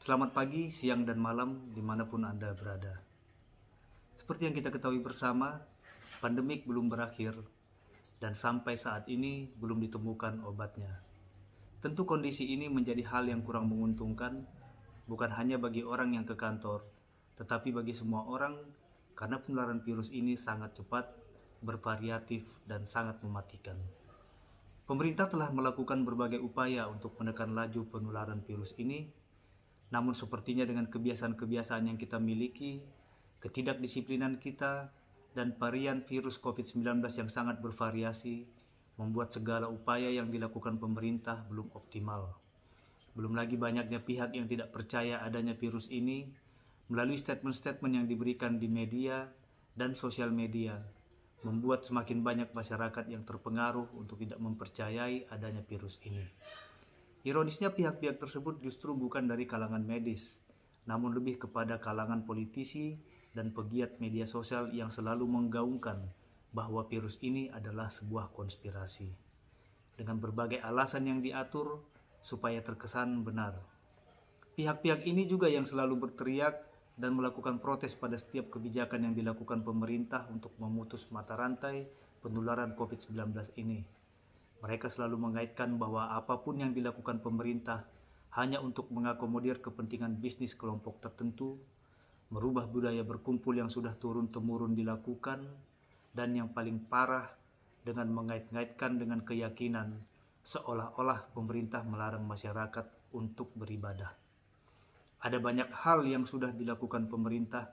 Selamat pagi, siang, dan malam dimanapun Anda berada. Seperti yang kita ketahui bersama, pandemik belum berakhir dan sampai saat ini belum ditemukan obatnya. Tentu kondisi ini menjadi hal yang kurang menguntungkan, bukan hanya bagi orang yang ke kantor, tetapi bagi semua orang karena penularan virus ini sangat cepat, bervariatif, dan sangat mematikan. Pemerintah telah melakukan berbagai upaya untuk menekan laju penularan virus ini. Namun sepertinya dengan kebiasaan-kebiasaan yang kita miliki, ketidakdisiplinan kita, dan varian virus COVID-19 yang sangat bervariasi, membuat segala upaya yang dilakukan pemerintah belum optimal. Belum lagi banyaknya pihak yang tidak percaya adanya virus ini melalui statement-statement yang diberikan di media dan sosial media, membuat semakin banyak masyarakat yang terpengaruh untuk tidak mempercayai adanya virus ini. Ironisnya pihak-pihak tersebut justru bukan dari kalangan medis, namun lebih kepada kalangan politisi dan pegiat media sosial yang selalu menggaungkan bahwa virus ini adalah sebuah konspirasi. Dengan berbagai alasan yang diatur supaya terkesan benar. Pihak-pihak ini juga yang selalu berteriak dan melakukan protes pada setiap kebijakan yang dilakukan pemerintah untuk memutus mata rantai penularan COVID-19 ini. Mereka selalu mengaitkan bahwa apapun yang dilakukan pemerintah hanya untuk mengakomodir kepentingan bisnis kelompok tertentu, merubah budaya berkumpul yang sudah turun-temurun dilakukan, dan yang paling parah dengan mengait-ngaitkan dengan keyakinan seolah-olah pemerintah melarang masyarakat untuk beribadah. Ada banyak hal yang sudah dilakukan pemerintah,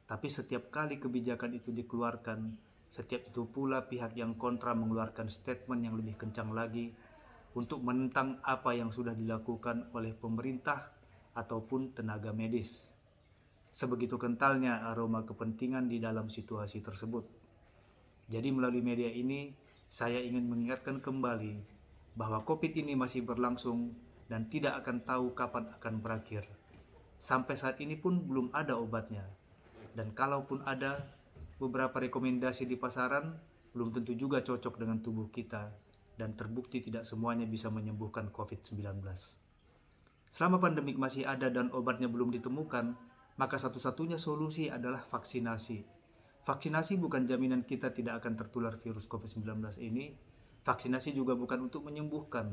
tapi setiap kali kebijakan itu dikeluarkan, setiap itu pula pihak yang kontra mengeluarkan statement yang lebih kencang lagi untuk menentang apa yang sudah dilakukan oleh pemerintah ataupun tenaga medis. Sebegitu kentalnya aroma kepentingan di dalam situasi tersebut. Jadi melalui media ini, saya ingin mengingatkan kembali bahwa COVID ini masih berlangsung dan tidak akan tahu kapan akan berakhir. Sampai saat ini pun belum ada obatnya. Dan kalaupun ada, beberapa rekomendasi di pasaran belum tentu juga cocok dengan tubuh kita dan terbukti tidak semuanya bisa menyembuhkan COVID-19. Selama pandemik masih ada dan obatnya belum ditemukan, maka satu-satunya solusi adalah vaksinasi. Vaksinasi bukan jaminan kita tidak akan tertular virus COVID-19 ini. Vaksinasi juga bukan untuk menyembuhkan,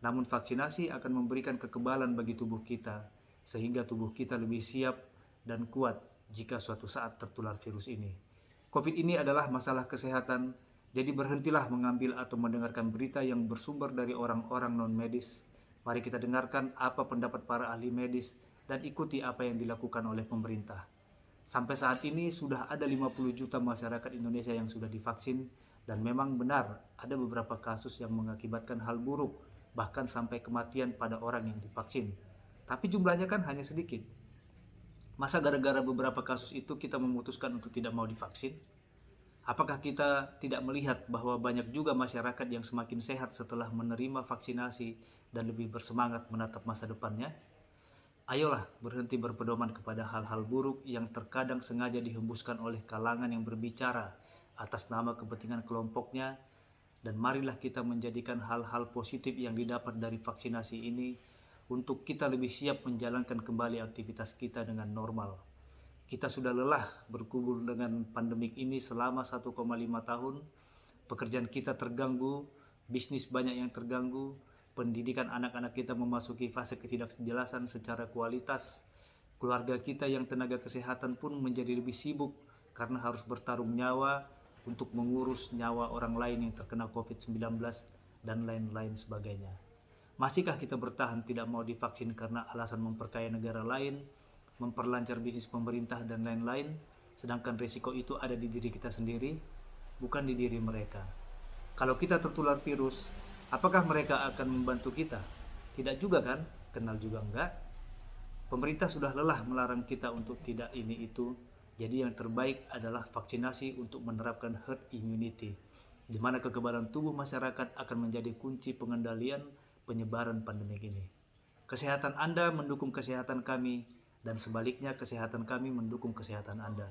namun vaksinasi akan memberikan kekebalan bagi tubuh kita, sehingga tubuh kita lebih siap dan kuat jika suatu saat tertular virus ini. COVID ini adalah masalah kesehatan, jadi berhentilah mengambil atau mendengarkan berita yang bersumber dari orang-orang non-medis. Mari kita dengarkan apa pendapat para ahli medis dan ikuti apa yang dilakukan oleh pemerintah. Sampai saat ini sudah ada 50 juta masyarakat Indonesia yang sudah divaksin, dan memang benar ada beberapa kasus yang mengakibatkan hal buruk, bahkan sampai kematian pada orang yang divaksin. Tapi jumlahnya kan hanya sedikit. Masa gara-gara beberapa kasus itu kita memutuskan untuk tidak mau divaksin? Apakah kita tidak melihat bahwa banyak juga masyarakat yang semakin sehat setelah menerima vaksinasi dan lebih bersemangat menatap masa depannya? Ayolah berhenti berpedoman kepada hal-hal buruk yang terkadang sengaja dihembuskan oleh kalangan yang berbicara atas nama kepentingan kelompoknya, dan marilah kita menjadikan hal-hal positif yang didapat dari vaksinasi ini untuk kita lebih siap menjalankan kembali aktivitas kita dengan normal. Kita sudah lelah berkubur dengan pandemik ini selama 1,5 tahun. Pekerjaan kita terganggu, bisnis banyak yang terganggu, pendidikan anak-anak kita memasuki fase ketidakjelasan secara kualitas. Keluarga kita yang tenaga kesehatan pun menjadi lebih sibuk karena harus bertarung nyawa untuk mengurus nyawa orang lain yang terkena COVID-19 dan lain-lain sebagainya. Masihkah kita bertahan tidak mau divaksin karena alasan memperkaya negara lain, memperlancar bisnis pemerintah dan lain-lain, sedangkan risiko itu ada di diri kita sendiri, bukan di diri mereka. Kalau kita tertular virus, apakah mereka akan membantu kita? Tidak juga kan? Kenal juga enggak? Pemerintah sudah lelah melarang kita untuk tidak ini itu. Jadi yang terbaik adalah vaksinasi untuk menerapkan herd immunity, di mana kekebalan tubuh masyarakat akan menjadi kunci pengendalian penyebaran pandemi ini. Kesehatan Anda mendukung kesehatan kami, dan sebaliknya kesehatan kami mendukung kesehatan Anda.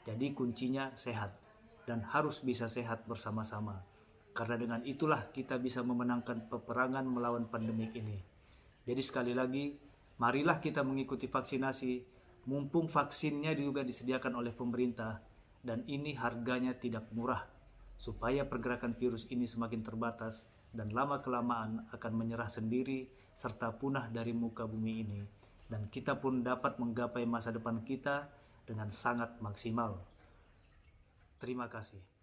Jadi kuncinya sehat, dan harus bisa sehat bersama-sama. Karena dengan itulah kita bisa memenangkan peperangan melawan pandemi ini. Jadi sekali lagi, Marilah kita mengikuti vaksinasi, mumpung vaksinnya juga disediakan oleh pemerintah, dan ini harganya tidak murah, supaya pergerakan virus ini semakin terbatas dan lama-kelamaan akan menyerah sendiri serta punah dari muka bumi ini, dan kita pun dapat menggapai masa depan kita dengan sangat maksimal. Terima kasih.